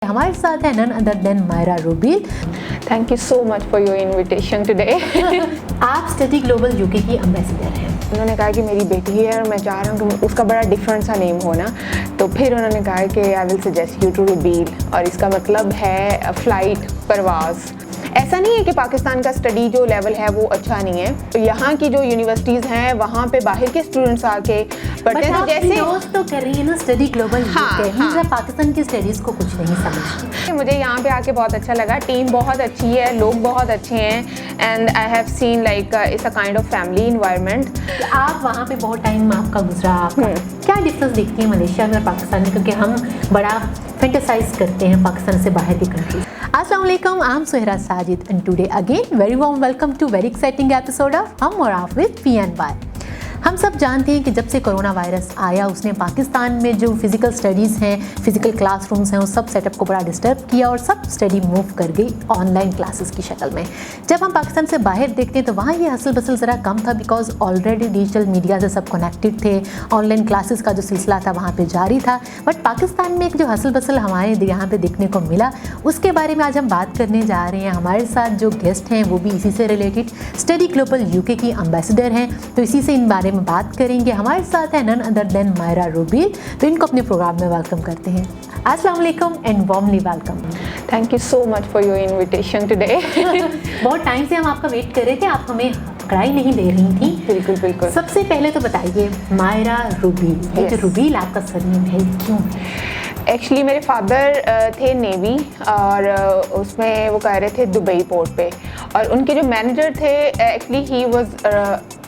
हमारे साथ है none other than Myra Rubeel. Thank you so much for your invitation today. आप स्टडी ग्लोबल यूके की एम्बेसडर हैं। उन्होंने कहा कि मेरी बेटी है और मैं चाह रहा हूँ कि उसका बड़ा डिफरेंट सा नेम हो ना, तो फिर उन्होंने कहा कि I will suggest you to Rubeel, और इसका मतलब है फ्लाइट, परवाज़। ऐसा नहीं है कि पाकिस्तान का स्टडी जो लेवल है वो अच्छा नहीं है, तो यहाँ की जो यूनिवर्सिटीज़ हैं वहाँ पे बाहर के स्टूडेंट्स आके पढ़ते हैं। तो जैसे तो कर रही है ना स्टडी ग्लोबल यूके, हाँ। पाकिस्तान की स्टडीज़ को कुछ नहीं समझती। मुझे यहाँ पे आके बहुत अच्छा लगा, टीम बहुत अच्छी है, लोग बहुत अच्छे हैं, and I have seen like it's a kind of family environment. आप वहाँ पे बहुत टाइम आपका गुजरा, क्या डिफरेंस दिखती है मलेशिया में पाकिस्तान में, क्योंकि हम बड़ा फेंटेसाइज करते हैं पाकिस्तान से बाहर की कंट्रीज। अस्सलाम वालेकुम, I am Suhra Sajid and today again very warm welcome to very exciting episode of Hum Aur आप विद PNY। हम सब जानते हैं कि जब से कोरोना वायरस आया उसने पाकिस्तान में जो फिज़िकल स्टडीज़ हैं, फिज़िकल क्लासरूम्स हैं, उस सब सेटअप को बड़ा डिस्टर्ब किया और सब स्टडी मूव कर गई ऑनलाइन क्लासेस की शक्ल में। जब हम पाकिस्तान से बाहर देखते हैं तो वहाँ ये हसल बसल ज़रा कम था, बिकॉज ऑलरेडी डिजिटल मीडिया से सब कनेक्टेड थे, ऑनलाइन क्लासेस का जो सिलसिला था वहाँ पर जारी था। बट पाकिस्तान में एक जो हसल बसल हमारे यहाँ पर देखने को मिला, उसके बारे में आज हम बात करने जा रहे हैं। हमारे साथ जो गेस्ट हैं वो भी इसी से रिलेटेड स्टडी ग्लोबल यूके की एम्बेसडर हैं, तो इसी से इन बारे में बात करेंगे। हमारे साथ है none other than Myra Rubeel, तो इनको अपने प्रोग्राम में वेलकम करते हैं। अस्सलाम वालेकुम and warmly welcome. Thank you so much for your invitation today. बहुत टाइम से हम आपका वेट कर रहे थे, आप हमें कराई नहीं दे रही थी। बिल्कुल बिल्कुल। सबसे पहले तो बताइए मायरा रूबील, जो रूबील आपका सरनेम है क्यों? एक्चुअली मेरे फादर थे नेवी, और उसमें वो कह रहे थे दुबई पोर्ट पे, और उनके जो मैनेजर थे एक्चुअली ही वाज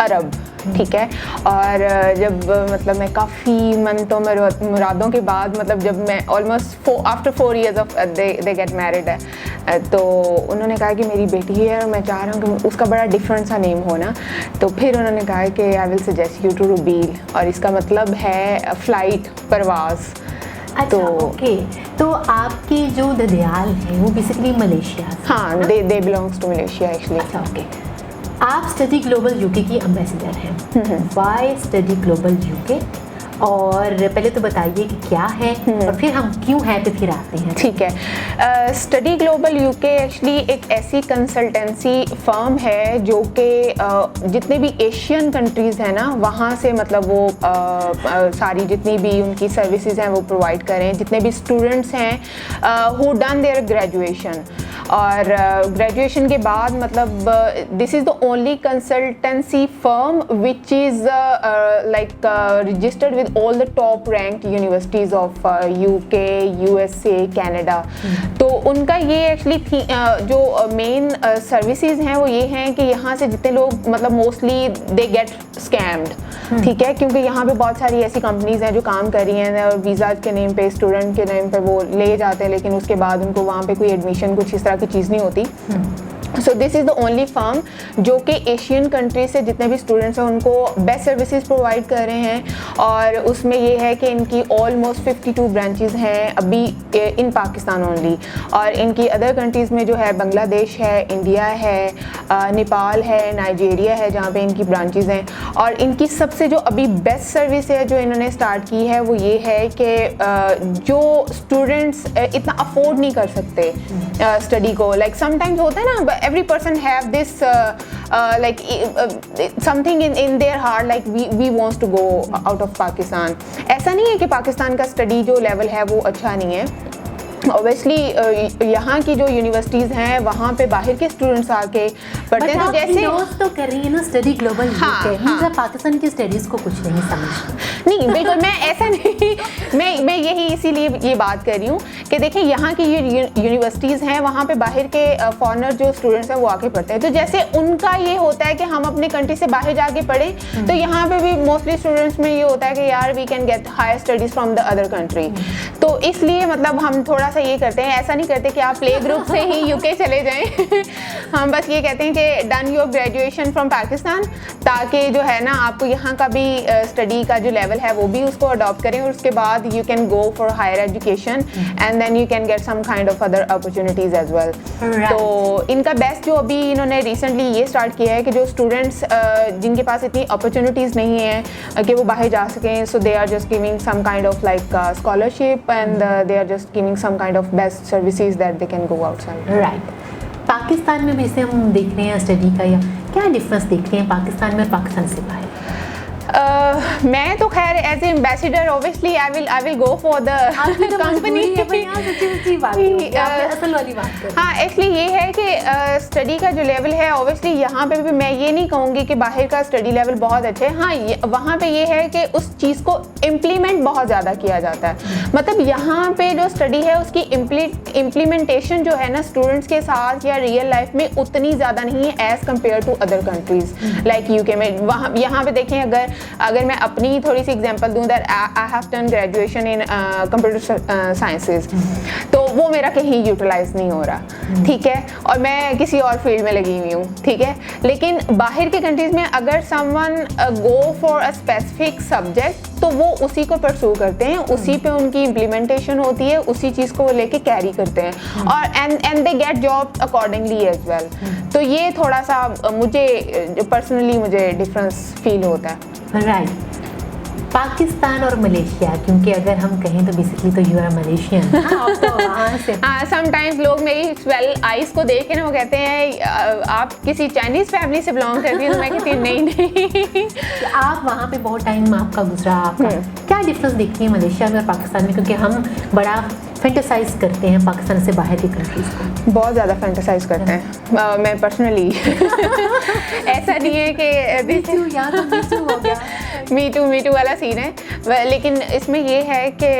अरब, ठीक है। और जब मतलब मैं काफ़ी मंतों में मुरादों के बाद, मतलब जब मैं almost after 4 years of they get married है, तो उन्होंने कहा कि मेरी बेटी है और मैं चाह रहा हूँ कि उसका बड़ा डिफरेंट सा नेम हो ना, तो फिर उन्होंने कहा कि I will suggest you to Rubeel, और इसका मतलब है फ्लाइट, परवाज़। अच्छा, ओके। तो आपके जो ददयाल हैं वो बेसिकली मलेशिया से? हाँ, they belongs to Malaysia actually. अच्छा, ओके। आप स्टडी ग्लोबल यूके की एम्बेसडर हैं। Why study global UK? और पहले तो बताइए कि क्या है और फिर हम क्यों हैं पे फिर आते हैं। ठीक है। स्टडी ग्लोबल यूके एक्चुअली एक ऐसी कंसल्टेंसी फर्म है जो कि जितने भी एशियन कंट्रीज़ हैं ना, वहाँ से मतलब वो सारी जितनी भी उनकी सर्विसेज हैं वो प्रोवाइड करें। जितने भी स्टूडेंट्स हैं हु डन देयर ग्रेजुएशन, और ग्रेजुएशन के बाद मतलब this is the only consultancy firm which is like registered with all the top ranked universities of UK, USA, Canada। तो उनका ये एक्चुअली जो मेन सर्विसेज हैं वो ये हैं कि यहाँ से जितने लोग मतलब मोस्टली दे गेट स्कैम्ड, ठीक है, क्योंकि यहाँ पे बहुत सारी ऐसी कंपनीज हैं जो काम कर रही हैं और वीज़ा के नेम पे, स्टूडेंट के नेम पे वो ले जाते हैं, लेकिन उसके बाद उनको वहाँ पे कोई एडमिशन कुछ इस तरह की चीज़ नहीं होती। So this is the only firm जो कि एशियन कंट्रीज से जितने भी स्टूडेंट्स हैं उनको बेस्ट सर्विसेज प्रोवाइड कर रहे हैं, और उसमें ये है कि इनकी ऑलमोस्ट 52 ब्रांचेस हैं अभी इन पाकिस्तान ओनली, और इनकी अदर कंट्रीज़ में जो है बांग्लादेश है, इंडिया है, नेपाल है, नाइजीरिया है, जहाँ पे इनकी ब्रांचेस हैं। और इनकी सबसे जो अभी बेस्ट सर्विस है जो इन्होंने स्टार्ट की है वो ये है कि जो स्टूडेंट्स इतना अफोर्ड नहीं कर सकते स्टडी को, लाइक समटाइम्स होता है ना, every person have this like something in their heart, like we wants to go out of Pakistan। ऐसा नहीं है कि पाकिस्तान का स्टडी जो लेवल है वो अच्छा नहीं है। ऑब्वियसली यहाँ की जो यूनिवर्सिटीज़ हैं वहाँ पे बाहर के स्टूडेंट्स आके पढ़ते हैं। तो जैसे तो कर रही है ना स्टडी ग्लोबल यूके, पाकिस्तान की स्टडीज़ को कुछ नहीं समझती। नहीं, बिल्कुल मैं ऐसा नहीं, मैं यही इसीलिए ये बात कर रही हूँ कि देखिए यहाँ की यूनिवर्सिटीज़ हैं वहाँ पे बाहर के फॉरेनर जो स्टूडेंट्स हैं वो आके पढ़ते हैं। तो जैसे उनका ये होता है कि हम अपने कंट्री से बाहर जाके पढ़ें, तो यहाँ पे भी मोस्टली स्टूडेंट्स में ये होता है कि यार we can get higher studies from the other country. तो इसलिए मतलब हम थोड़ा सा ये करते हैं, ऐसा नहीं करते कि आप प्ले ग्रुप से ही यूके चले जाएं। हम बस ये कहते हैं कि done your graduation from Pakistan, ताकि जो है ना आपको यहाँ का भी स्टडी का जो लेवल है वो भी उसको अडॉप्ट करें, और उसके बाद you can go for higher education and then you can get some kind of other opportunities as well. तो इनका बेस्ट जो अभी इन्होंने रिसेंटली ये स्टार्ट किया है कि जो स्टूडेंट्स जिनके पास इतनी अपॉर्चुनिटीज़ नहीं है कि वो बाहर जा सकें, so they are just giving some kind of like scholarship and they are just giving some kind of best services that they can go outside. Right. Pakistan में भी इसे हम देख रहे हैं स्टडी का, या क्या डिफरेंस देख रहे हैं पाकिस्तान में और पाकिस्तान से बाहर? मैं तो खैर as ambassador obviously I will go for the company. हाँ, एक्चुअली ये है कि स्टडी का जो लेवल है ऑब्वियसली यहाँ पे भी मैं ये नहीं कहूँगी कि बाहर का स्टडी लेवल बहुत अच्छे है। हाँ, वहाँ पे ये है कि उस चीज़ को इम्प्लीमेंट बहुत ज़्यादा किया जाता है। मतलब यहाँ पे जो स्टडी है उसकी इम्प्लीमेंटेशन जो है ना स्टूडेंट्स के साथ या रियल लाइफ में उतनी ज़्यादा नहीं है as compare to other countries like UK में। वहाँ यहाँ पे देखें, अगर मैं अपनी थोड़ी सी एग्जांपल दूं, that I have done graduation in computer sciences, तो वो मेरा कहीं यूटिलाइज नहीं हो रहा, ठीक है, और मैं किसी और फील्ड में लगी हुई हूँ, ठीक है। लेकिन बाहर के कंट्रीज़ में अगर someone go for a specific subject तो वो उसी को परस्यू करते हैं, उसी पे उनकी इम्प्लीमेंटेशन होती है, उसी चीज़ को वो लेके कैरी करते हैं और and they get job accordingly as well. तो ये थोड़ा सा मुझे पर्सनली मुझे डिफरेंस फील होता है। राइट। पाकिस्तान और मलेशिया, क्योंकि अगर हम कहें तो बेसिकली तो यू आर मलेशियन। समटाइम्स लोग मेरी स्वेल आइज को देख के ना वो कहते हैं आप किसी चाइनीज फैमिली से बिलोंग करती हैं, तो मैं कहती हूँ नहीं। आप वहाँ पे बहुत टाइम आपका गुजरा, आपका क्या डिफरेंस देखती है मलेशिया में और पाकिस्तान में? क्योंकि हम बड़ा फैंटेसाइज करते हैं पाकिस्तान से बाहर की कंट्रीज को, बहुत ज़्यादा फैंटेसाइज करते हैं। मैं पर्सनली ऐसा नहीं है कि मी टू वाला सीन है, लेकिन इसमें ये है कि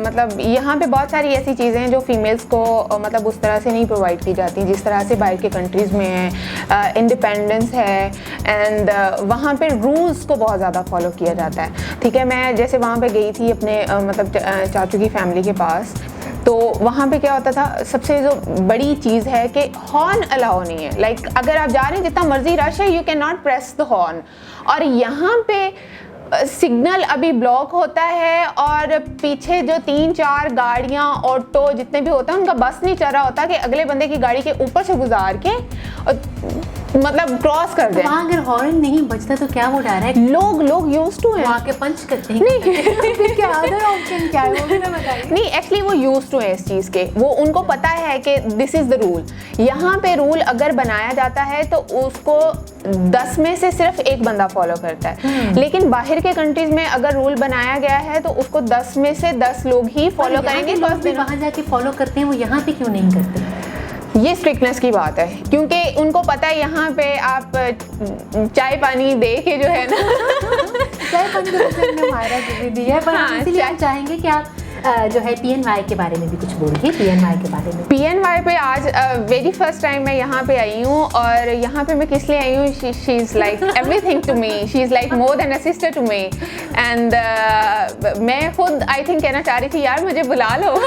मतलब यहाँ पे बहुत सारी ऐसी चीज़ें हैं जो फीमेल्स को मतलब उस तरह से नहीं प्रोवाइड की जाती जिस तरह से बाहर के कंट्रीज़ में है। इंडिपेंडेंस है एंड वहाँ पे रूल्स को बहुत ज़्यादा फॉलो किया जाता है, ठीक है। मैं जैसे वहाँ पे गई थी अपने मतलब चाचू की फैमिली के पास, तो वहाँ पे क्या होता था, सबसे जो बड़ी चीज़ है कि हॉर्न अलाउ नहीं है। लाइक अगर आप जा रहे हैं जितना मर्जी रश है, you can not press the horn. और यहाँ पे सिग्नल अभी ब्लॉक होता है और पीछे जो 3-4 गाड़ियाँ ऑटो जितने भी होते हैं उनका बस नहीं चल रहा होता कि अगले बंदे की गाड़ी के ऊपर से गुजार के मतलब क्रॉस कर दें। वहाँ अगर हॉर्न नहीं बजता तो क्या वो डायरेक्ट लोग यूज्ड टू हैं, वहाँ के पंच करते हैं। नहीं क्या अदर ऑप्शन क्या है वो भी ना बताइए। नहीं, एक्चुअली वो यूज्ड टू हैं इस चीज़ के, वो उनको पता है कि दिस इज़ द रूल। यहाँ पे रूल अगर बनाया जाता है तो उसको 10 में से सिर्फ एक बंदा फॉलो करता है, लेकिन बाहर के कंट्रीज में अगर रूल बनाया गया है तो उसको 10 में से 10 लोग ही फॉलो करेंगे। वहाँ जाके फॉलो करते हैं, वो यहाँ पे क्यों नहीं करते? ये स्ट्रिक्टनेस की बात है, क्योंकि उनको पता है यहाँ पे आप चाय पानी दे के जो है ना चाय पानी तो हमारा दी है, पर हाँ, इसलिए हम चाहेंगे कि आप जो है PNY के बारे में भी कुछ बोलिए। PNY के बारे में, PNY पे आज वेरी फर्स्ट टाइम मैं यहाँ पे आई हूँ, और यहाँ पे मैं किस लिए आई हूँ, she is like everything to me, she is like more than a sister to me. And मैं खुद आई थिंक कहना चाह रही थी यार मुझे बुला लो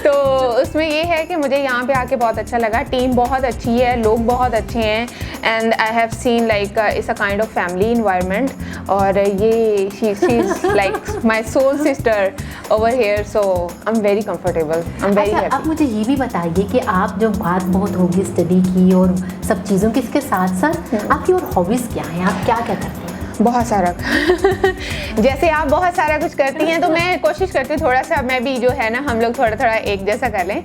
तो उसमें ये है कि मुझे यहाँ पे आके बहुत अच्छा लगा, टीम बहुत अच्छी है, लोग बहुत अच्छे हैं, and I have seen like it's a kind of family environment, और ये she is like my soul sister over here, so I am very comfortable, I am very happy. अब मुझे ये भी बताइए कि आप जो बात बहुत होगी स्टडी की और सब चीज़ों की, इसके साथ साथ आपकी और हॉबीज़ क्या हैं, आप क्या क्या करते हैं? बहुत सारा जैसे आप बहुत सारा कुछ करती हैं तो मैं कोशिश करती हूँ थोड़ा सा मैं भी जो है ना हम लोग थोड़ा थोड़ा एक जैसा कर लें,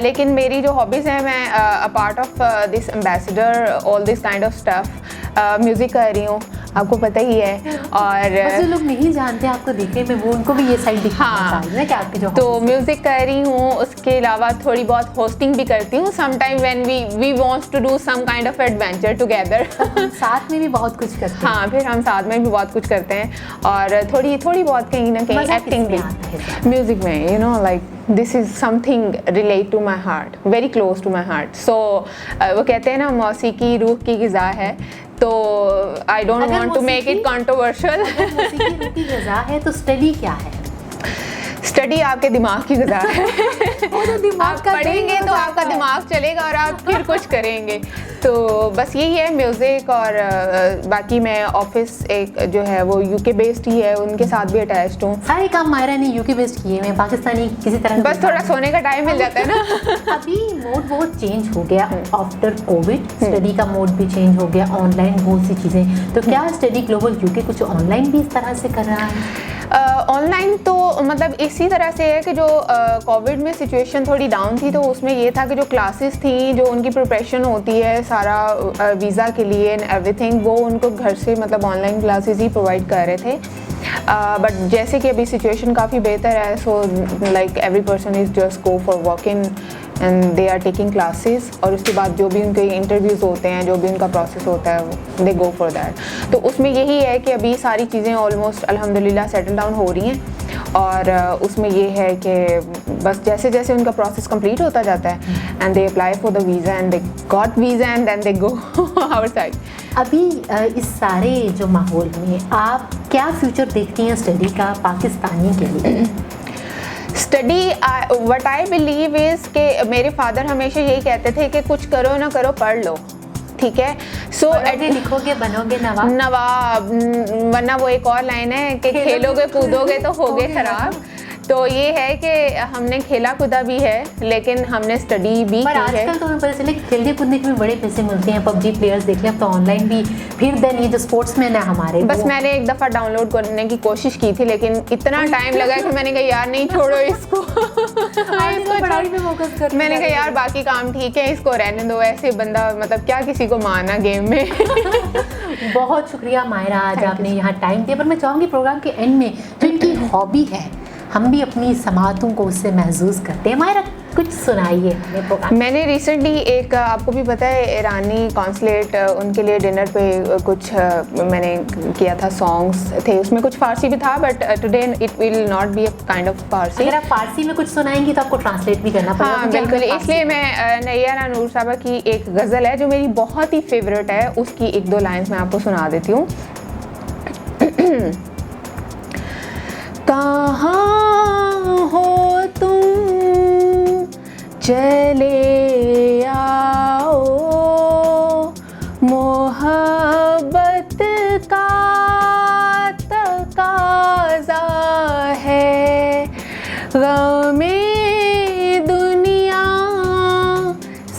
लेकिन मेरी जो हॉबीज़ हैं, मैं a part of this ambassador all this kind of stuff, music कर रही हूँ, आपको पता ही है। और जो लोग नहीं जानते आपको देखने में, वो उनको भी ये साइड दिखाना चाहिए ना कि आपकी जो तो म्यूज़िक कर रही हूँ, उसके अलावा थोड़ी बहुत होस्टिंग भी करती हूँ। Some time when we wants to do some kind of adventure together, साथ में भी बहुत कुछ करते हैं। हाँ, फिर हम साथ में भी बहुत कुछ करते हैं, और थोड़ी बहुत कहीं ना कहीं एक्टिंग भी म्यूज़िक में, you know like this is something relate to my heart, very close to my heart. So वो कहते हैं ना मौसीकी रूह की ग़िज़ा है, तो I don't want to make it controversial. मौसीकी रूह की ग़िज़ा है तो स्टडी क्या है? स्टडी आपके दिमाग की ग़िज़ा है आप पढ़ेंगे तो आपका दिमाग चलेगा और आप फिर कुछ करेंगे। तो बस यही है म्यूज़िक, और बाकी मैं ऑफिस एक जो है वो यूके बेस्ड ही है, उनके साथ भी अटैच्ड हूँ। सारे काम मायरा ने यूके बेस्ड किए हैं, पाकिस्तानी किसी तरह बस थोड़ा सोने का टाइम मिल जाता है ना अभी मोड बहुत चेंज हो गया आफ्टर कोविड, स्टडी का मोड भी चेंज हो गया, ऑनलाइन बहुत सी चीज़ें। तो क्या स्टडी ग्लोबल यूके कुछ ऑनलाइन भी इस तरह से कर रहा है? ऑनलाइन तो मतलब इसी तरह से है कि जो कोविड में सिचुएशन थोड़ी डाउन थी, तो उसमें ये था कि जो क्लासेस थी, जो उनकी प्रिपरेशन होती है सारा वीज़ा के लिए एंड एवरीथिंग, वो उनको घर से मतलब ऑनलाइन क्लासेस ही प्रोवाइड कर रहे थे। बट जैसे कि अभी सिचुएशन काफ़ी बेहतर है, so like every person is just go for walk in and they are taking classes, और उसके बाद जो भी उनके इंटरव्यूज़ होते हैं, जो भी उनका प्रोसेस होता है, दे गो फॉर दैट। तो उसमें यही है कि अभी सारी चीज़ें ऑलमोस्ट अल्हम्दुलिल्लाह सेटल डाउन हो रही हैं, और उसमें ये है कि बस जैसे जैसे उनका प्रोसेस कंप्लीट होता जाता है and they apply for the visa and they got visa and then they go outside. अभी इस सारे जो माहौल में आप क्या फ्यूचर देखती हैं स्टडी का पाकिस्तानी के लिए? Study what I believe is कि मेरे फादर हमेशा यही कहते थे कि कुछ करो ना करो पढ़ लो, ठीक है। सो लिखोगे बनोगे नवाब, नवाब, वरना वो एक और लाइन है कि खेलोगे कूदोगे तो होगे खराब। तो ये है कि हमने खेला कूदा भी है, लेकिन हमने स्टडी भी पर की है। आजकल तो हमें पता चले खेलने कूदने के भी बड़े पैसे मिलते हैं। पबजी प्लेयर्स देख लें, अब तो ऑनलाइन भी। फिर देन ये जो स्पोर्ट्समैन है हमारे, बस मैंने एक दफ़ा डाउनलोड करने की कोशिश की थी, लेकिन इतना टाइम लगा कि मैंने कहा यार नहीं, छोड़ो इसको। पढ़ाई पे फोकस कर। मैंने कहा यार बाकी काम ठीक है, इसको रहने दो, ऐसे बंदा मतलब क्या किसी को मारना गेम में। बहुत शुक्रिया मायरा, आज आपने यहाँ टाइम दिया। पर मैं चाहूँगी प्रोग्राम के एंड में जो इनकी हॉबी है, हम भी अपनी समातों को उससे महसूस करते हैं। मायरा कुछ सुनाइए हमें प्रोग्राम। मैंने रिसेंटली एक, आपको भी पता है, ईरानी कॉन्सुलेट, उनके लिए डिनर पे कुछ मैंने किया था, सॉन्ग्स थे उसमें, कुछ फारसी भी था, but today it will not be a kind of Farsi. अगर आप फारसी में कुछ सुनाएंगी तो आपको ट्रांसलेट भी करना पड़ेगा। हाँ बिल्कुल, इसलिए मैं नैयरा नूर साहबा की एक गज़ल है जो मेरी बहुत ही फेवरेट है, उसकी एक दो लाइन्स मैं आपको सुना देती हूँ। कहाँ हो तुम चले आओ, मोहब्बत का तकाज़ा है, गमे दुनिया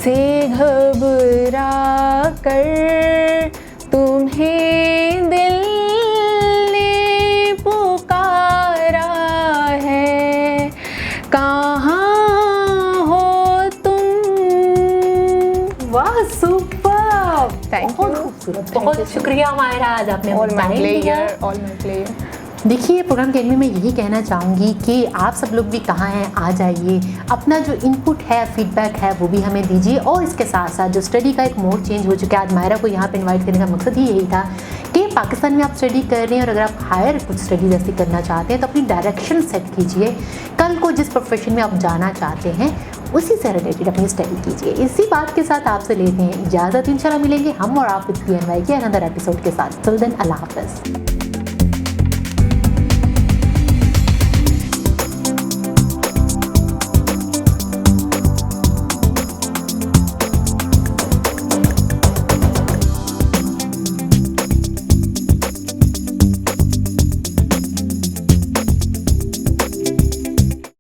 से घबरा कर तुम्हें दिल ने पुकारा है, कहाँ हो तुम। वाह सुपर, Thank बहुत you. खूबसूरत, बहुत शुक्रिया मायरा, आज आपने ऑल हमें माय time दिया। Player, all my player. देखिए प्रोग्राम के एंड में मैं यही कहना चाहूँगी कि आप सब लोग भी कहाँ हैं, आ जाइए, अपना जो इनपुट है, फीडबैक है, वो भी हमें दीजिए। और इसके साथ साथ जो स्टडी का एक मोड चेंज हो चुका है, आज मायरा को यहाँ पे इनवाइट करने का मकसद ही यही था कि पाकिस्तान में आप स्टडी कर रहे हैं और अगर आप हायर कुछ स्टडी जैसी करना चाहते हैं तो अपनी डायरेक्शन सेट कीजिए। कल को जिस प्रोफेशन में आप जाना चाहते हैं उसी से रिलेटेड अपनी स्टडी कीजिए। इसी बात के साथ आपसे लेते हैं इजाज़त, इंशाल्लाह मिलेंगे हम और आप विद PNY के अनदर एपिसोड के साथ। टिल देन अल्लाह हाफ़िज़।